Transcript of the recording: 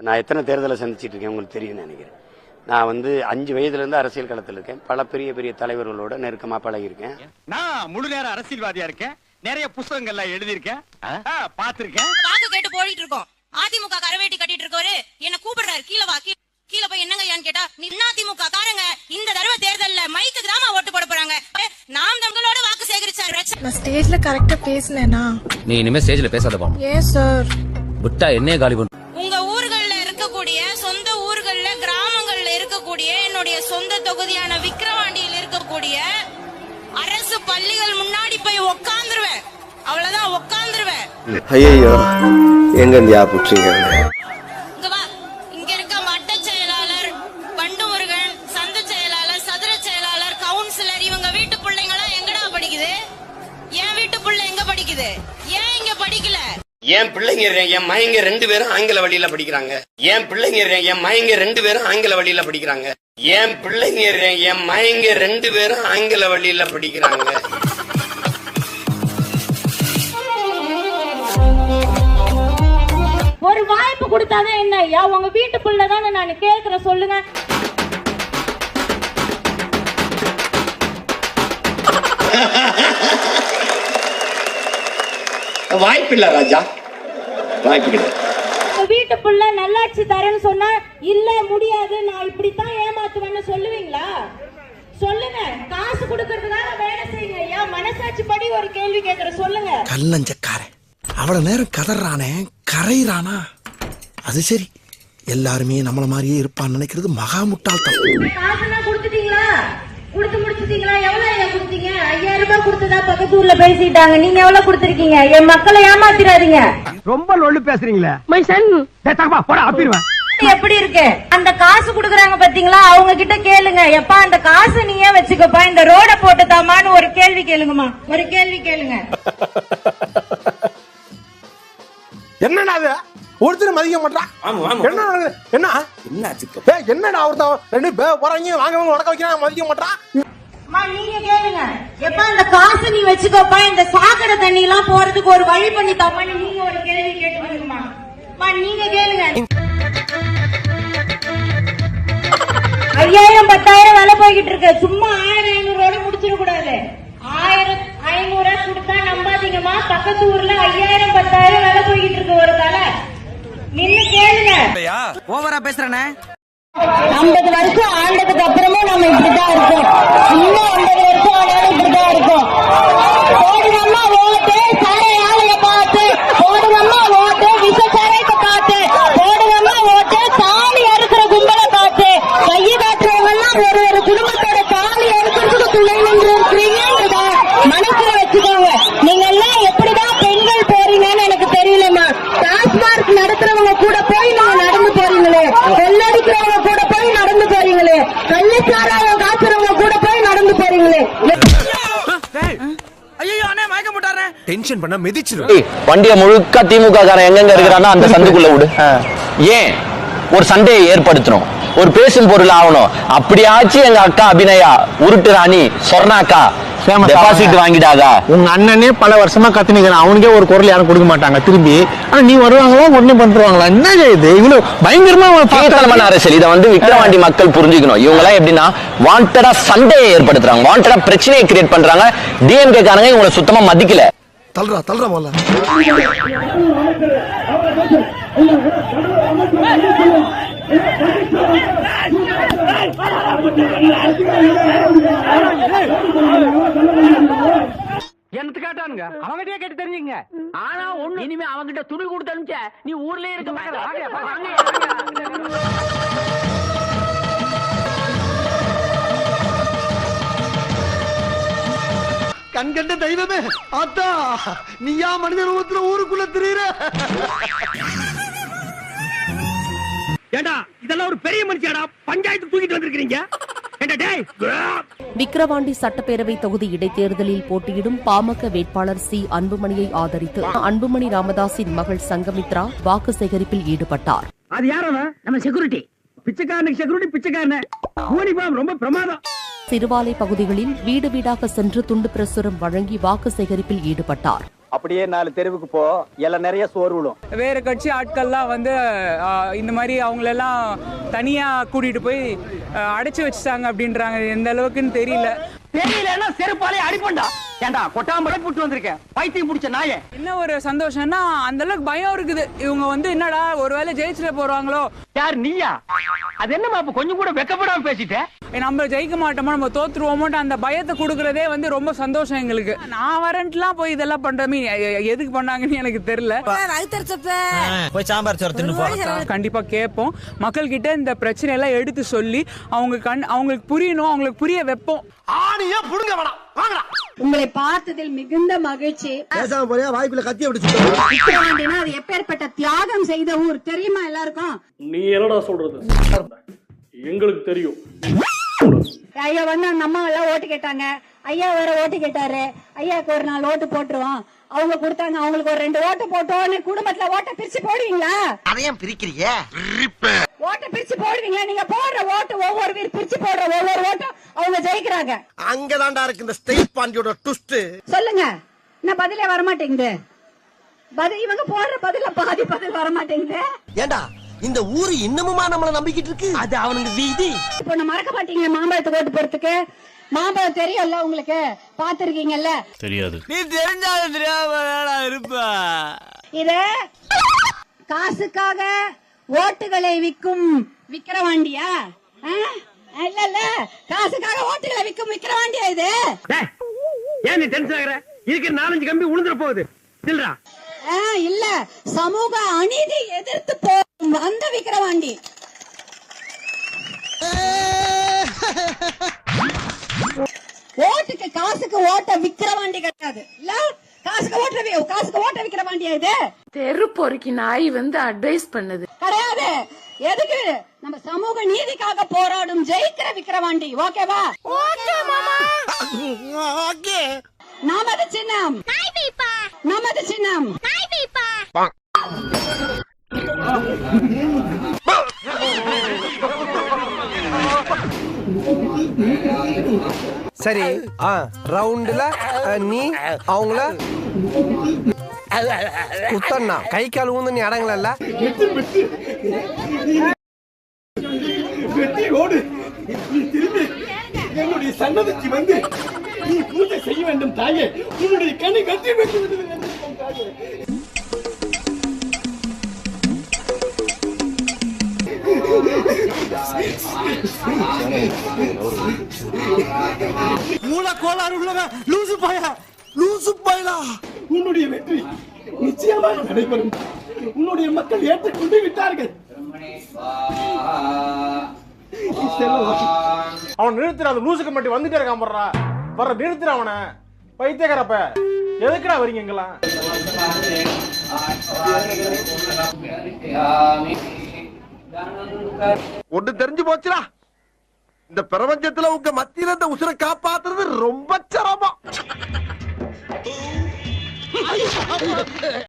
நான் எத்தனை தேர்தலை சந்திச்சிட்டு இருக்கேன் உங்களுக்கு தெரியும் நினைக்கிறேன். நான் 5 வயதுலேருந்து அரசியல் களத்தில் இருக்கேன். பல பெரிய பெரிய தலைவர்களோட நெருக்கமாக பழகியிருக்கேன். நான் முழு நேர அரசியல்வாதியா இருக்கேன். நிறைய புத்தகங்கள்லாம் எழுதியிருக்கேன், பார்த்திருக்கேன். வாக்கு கேட்டு போயிட்டு இருக்கோம். அதிமுக கரவேட்டி கட்டிட்டு இருக்கோரு என்ன கூப்பிடுறாரு, கீழே வா கீழே போய் என்னங்கன்னு கேட்டா, அதிமுக காரங்க இந்த தடவை தேர்தல்ல மைக்கு கிராம ஓட்டு போட போறாங்க, நாம் தங்களோட வாக்கு சேகரிச்சாரு. நான் ஸ்டேஜ்ல கரெக்டா பேசினேனா? நீ இனிமே ஸ்டேஜ்ல பேசாத பாமா. ஏன் சார்? விட்டா என்னைய காலி பண்ணு. உங்க ஊர்கள்ல இருக்கக்கூடிய சொந்த ஊர்கள்ல கிராமங்கள்ல இருக்கக்கூடிய என்னுடைய சொந்த தொகுதியான விக்கிரவாண்டியில் இருக்கக்கூடிய அரசு பள்ளிகள் முன்னாடி போய் உட்கார்ந்துருவேன். அவ்வளவுதான், உட்கார்ந்துருவேன். ஐயோ எங்க இந்தியா புடிச்சீங்க? இங்க வா. இங்க இருக்க மட்ட செயலாளர் பண்டுமுருகன், சந்த செயலாளர், சதுர செயலாளர், கவுன்சிலர், இவங்க வீட்டு பிள்ளைங்களாம் எங்கடா படிக்குது? என் வீட்டு பிள்ளை எங்க படிக்குது? ஏன் இங்க படிக்கல? என் பிள்ளைங்க என் மயங்க 2 பேரும் ஆங்கில வழியில படிக்கிறாங்க. என் பிள்ளைங்க என் மயங்க 2 பேரும் ஆங்கில வழியில படிக்கிறாங்க. என் பிள்ளைங்க என் மயங்க 2 பேரும் ஆங்கில வழியில படிக்கிறாங்க. ஒரு வாய்ப்பு கொடுத்தாதான் என்ன ஐயா? உங்க வீட்டு பிள்ளை தானே நான் கேட்கிறேன், சொல்லுங்க. வாய்ப்பில்ல ராஜா, வாய்ப்பு கிடையாது. உங்க வீட்டு பிள்ளை நல்லாட்சி தரேன்னு சொன்னா இல்ல முடியாது, நான் இப்படித்தான் ஏமாத்துவேன்னு சொல்லுவீங்களா? சொல்லுங்க. காசு கொடுக்கறதுக்காக வேலை செய்யுங்க ஐயா. மனசாட்சி படி ஒரு கேள்வி கேட்கிறேன், சொல்லுங்க. கல்லஞ்சக்காரன் அவ்வளவு நேரம் கதறானே, கரையிறானா? அது சரி, எல்லாருமே நம்மள மாதிரியே இருப்பான்னு நினைக்கிறது மகா முட்டாள்தனம். காசுலாம் கொடுத்துட்டீங்களா? கொடுத்து முடிச்சிட்டீங்களா? எவ்வளவு ஐயா கொடுத்தீங்க? 5000 ரூபாய் கொடுத்ததா பக்கத்து ஊர்ல பேசிட்டாங்க. நீங்க எவ்வளவு கொடுத்திருக்கீங்க? என் மக்களை ஏமாத்திராதீங்க. ரொம்ப லொள்ளு பேசுறீங்களே. மை சன் போடா அப்பிடுவேன். எப்படி இருக்கு? அந்த காசு குடுக்கறாங்க பாத்தீங்களா, அவங்க கிட்ட கேளுங்க. எப்பா அந்த காசு நீ ஏன் வச்சுக்கப்பா, இந்த ரோட போட்டு தாமான்னு ஒரு கேள்வி கேளுங்கம்மா. ஒரு கேள்வி கேளுங்க. என்னடா அது? ஒருத்தர் மதிக்க மாட்டான். என்ன என்ன என்னடா ஒருத்தன் 2 பேர் போறாங்க, வாங்க உடக்க வைக்கிறாங்க, மதிக்க மாட்டான். நீங்க கேளுங்க. எப்ப அந்த காசு நீ வச்சுக்கோப்பா, இந்த சாக்கடை தண்ணி எல்லாம் போறதுக்கு ஒரு வழி பண்ணி தாமான்னு நீங்க ஒரு கேள்வி கேட்டுக்கணுமா? நீங்க கேளுங்க. 5000 10,000 வேலை போய்கிட்டு இருக்கு. சும்மா 1000 500 முடிச்சிட கூடாது. 1500 கொடுத்தா நம்பாதீங்கம்மா. பக்கத்து ஊர்ல 5000 10,000 வேலை போய்கிட்டு இருக்கு ஒரு தலை. நின்னு கேளுங்க. ஓவரா பேசுறனே. 50 வருஷம் ஆண்டதுக்கு அப்புறமும் நம்ம இப்படிதான் இருக்கோம். இன்னும் 50 வருஷம் ஆனாலும் இப்படிதான் இருக்கும். போடுங்கம்மா ஓட்டு, சாரை ஆளுக பார்த்து போடுங்கம்மா ஓட்டு, விஷ சாரைக்கு பார்த்து போடுங்கம்மா ஓட்டு, தாலி அறுக்கிற கும்பலை பார்த்து கையை காட்டுறவங்க எல்லாம் ஒரு குடும்பத்தோட தாலி அறுக்கிறதுக்கு துணை நின்று இருக்கிறீங்கன்றத மனசுல வச்சுக்கோங்க. நீங்க எல்லாம் எப்படிதான் பெண்கள் போறீங்கன்னு எனக்கு தெரியலமா. டாஸ்மார்க் நடத்துறவங்க கூட போய் நீங்க நடந்து போறீங்களே, வெள்ளடிக்கிறவங்க கூட போய் நடந்து போறீங்களே, கள்ளச்சாராயம் காசுறவங்க கூட போய் நடந்து போறீங்களே. டென்ஷன் பண்ண மிதிச்சிரு. வண்டிய முழுக்க திமுக காரன் எங்கெங்க இருக்கிறானோ அந்த சந்துக்குள்ள விடு. ஏன் ஒரு சண்டையை ஏற்படுத்தணும், ஒரு பேசும் பொருள் ஆகணும். அப்படியாச்சும் எங்க அக்கா அபிநயா உருட்டு ராணி சொர்ணாக்கா டெபாசிட் வாங்கிட்டாங்க. உங்க அண்ணனே பல வருஷமா கத்தினிக்கிறான், அவனுக்கே ஒரு குரல் யாரும் கொடுக்க மாட்டாங்க திரும்பி. ஆனா நீ வருவாங்களா உடனே பண்றாங்களா? என்ன இது இவ்வளவு பயங்கரமா கீழ்த்தனமான அரசியல்? இதை விக்கிரவாண்டி மக்கள் புரிஞ்சுக்கணும். இவங்க எல்லாம் எப்படின்னா வாண்டடா சண்டையை ஏற்படுத்துறாங்க, வாண்டடா பிரச்சனையை கிரியேட் பண்றாங்க. டிஎம்கே காரங்க இவங்களை சுத்தமா மதிக்கல. தல்றா போல. எனக்கு கேட்டானுங்க, அவங்கிட்டே கேட்டு தெரிஞ்சுங்க. ஆனா ஒண்ணு, இனிமே அவங்கிட்ட துணி கொடுத்து அனுப்பிச்ச நீ ஊர்லயே இருக்க மாட்டே. கண்கண்ட தெய்வமே, ஆத்தா நீயா மனித ரூபத்துல ஊருக்குள்ள திரியிற? ஏண்டா இதெல்லாம் ஒரு பெரிய மனுஷியாடா, பஞ்சாயத்து தூக்கிட்டு வந்திருக்கீங்க. விக்கிரவாண்டி சட்டப்பேரவை தொகுதி இடைத்தேர்தலில் போட்டியிடும் பாமக வேட்பாளர் சி அன்புமணியை ஆதரித்து அன்புமணி ராமதாஸின் மகள் சங்கமித்ரா வாக்கு சேகரிப்பில் ஈடுபட்டார். அது யாரா? நம்ம செக்யூரிட்டி. பிச்சைக்காரனுக்கு செக்யூரிட்டி பிச்சைக்காரன். யூனிஃபார்ம் ரொம்ப பிரமாதம். சிறுவாலை பகுதிகளில் வீடு வீடாக சென்று துண்டு பிரசுரம் வழங்கி வாக்கு சேகரிப்பில் ஈடுபட்டார். அப்படியே 4 தெருவுக்கு போ, எல்லாம் நிறைய சோறு விழும். வேற கட்சி ஆட்கள்லாம் வந்து இந்த மாதிரி அவங்களெல்லாம் தனியா கூட்டிட்டு போய் அடைச்சு வச்சுட்டாங்க அப்படின்றாங்க. எந்த அளவுக்குன்னு தெரியல. தெரியலன்னா செருப்பாலே அடிப்பண்டா. ஏண்டா கொட்டாம்பளை புட்டு வந்திருக்கேன், பைத்தியம் பிடிச்ச நாயே. என்ன ஒரு சந்தோஷம்னா அந்த அளவுக்கு பயம் இருக்குது. இவங்க வந்து என்னடா ஒருவேளை ஜெயிச்சுட்டு போறாங்களோ. யார் நீயா? அது என்னமா இப்ப கொஞ்சம் கூட வெக்கப்படாம பேசிட்ட? நம்ம ஜெயிக்க மாட்டோமோ, நம்ம தோத்துருவோமோட்டு அந்த பயத்தை கொடுக்கறதே வந்து ரொம்ப சந்தோஷம் எங்களுக்கு. நான் வரேன்ட்டுலாம் போய் இதெல்லாம் பண்றமே எதுக்கு பண்ணாங்கன்னு எனக்கு தெரியல. போய் சாம்பார் சோறு தின்னு போ. கண்டிப்பா கேட்போம் மக்கள் கிட்ட, இந்த பிரச்சனை எல்லாம் எடுத்து சொல்லி அவங்களுக்கு புரியணும், அவங்களுக்கு புரிய வைப்போம். ஆணியே புடுங்க வேணாம், வாங்கடா. உங்களை பார்த்ததில் மிகுந்த மகிழ்ச்சி. பேசாம போறியா? வாய்ப்புல கத்தி அப்படி அது எப்பேற்பட்ட தியாகம் செய்த ஊர் தெரியுமா எல்லாருக்கும்? நீ என்னடா சொல்றது? எங்களுக்கு தெரியும். ஐயா வந்து நம்ம எல்லாம் ஓட்டு கேட்டாங்க, ஐயா வேற ஓட்டு கேட்டாரு, ஐயாக்கு ஒரு 4 ஓட்டு போட்டுருவோம். அவங்க கொடுத்தாங்க, அவங்களுக்கு ஒரு 2 ஓட்டு போட்டோன்னு குடும்பத்துல ஓட்ட பிரிச்சு போடுவீங்களா? அதையும் பிரிக்கிறீங்க. ஓட்ட பிரிச்சு போடுவீங்களா? நீங்க போடுற ஓட்டு ஒவ்வொரு வீர் பிரிச்சு போடுற ஒவ்வொரு ஓட்டும் அவங்க ஜெயிக்கிறாங்க. அங்கதான்டா இருக்கு இந்த ஸ்டேட் பாண்டியோட ட்விஸ்ட். சொல்லுங்க, என்ன பதிலே வர மாட்டேங்குது? இவங்க போடுற பதில பாதி பதில் வர மாட்டேங்குது. ஏண்டா இந்த ஊரு இன்னமுமா நம்மள நம்பிக்கிட்டு இருக்கு? அது அவனுக்கு வீதி. இப்ப நான் மறக்க மாட்டீங்க மாம்பழத்துக்கு ஓட்டு போறதுக்கு. மாம்பழம் தெரியும்ல உங்களுக்கு, பாத்துருக்கீங்கல்ல? தெரியாது. நீ தெரிஞ்சாலும் தெரியாம இருப்ப. இத காசுக்காக ஓட்டுகளை விக்கிரவாண்டியா? இல்ல இல்ல, காசுக்காக ஓட்டுகளை விக்கிரவாண்டியா இது? ஏன் நீ டென்ஷன் ஆகுற? இதுக்கு 4-5 கம்பி உளுந்துற போகுது. இல்லடா. இல்ல, சமூக அநீதி எதிர்த்து வந்த விக்கிரவாண்டி. ஓட்டுக்கு காசுக்கு ஓட்ட விக்கிரவாண்டி கிடையாது. இல்ல, காசுக்கு ஓட்ட விக்கிரவாண்டியா இது? தெரு பொறுக்கி நாய் வந்து அட்வைஸ் பண்ணுது கிடையாது. எதுக்கு? நம்ம சமூக நீதிக்காக போராடும் ஜெயிக்கிற விக்கிரவாண்டி. ஓகேவா? ஓகே. நமது சின்னம், நமது சின்னம். சரி, ரவுண்டுல நீ அவங்கள குத்தண்ணா கை கால் ஊந்து நீ அடங்கல. வெற்றி ஓடு. நீ திரும்பி என்னுடைய சன்னதிக்கு வந்து நீ பூஜை செய்ய வேண்டும் தாயே. உன்னுடைய கனி கட்டி வைத்து விடுவது தாயே. மூல கோளாறு உள்ளவன் லூசு பாயா, லூசு பாயலா. உன்னுடைய வெற்றி நிச்சயமாக நடைபெறும். உன்னுடைய மக்கள் ஏற்றுக்கொண்டு விட்டார்கள். அவன் நிறுத்துற, அந்த லூசுக்கு மட்டும் வந்துட்டே இருக்கான். வர்ற நிறுத்துற அவனை. பைத்தியக்காரப்ப எதுக்குடா வரீங்க எங்கெல்லாம்? ஒண்ணு தெரிஞ்சு போச்சுடா, இந்த பிரபஞ்சத்துல உங்க மத்தியில இந்த உசுரை காப்பாத்துறது ரொம்ப சிரமம்.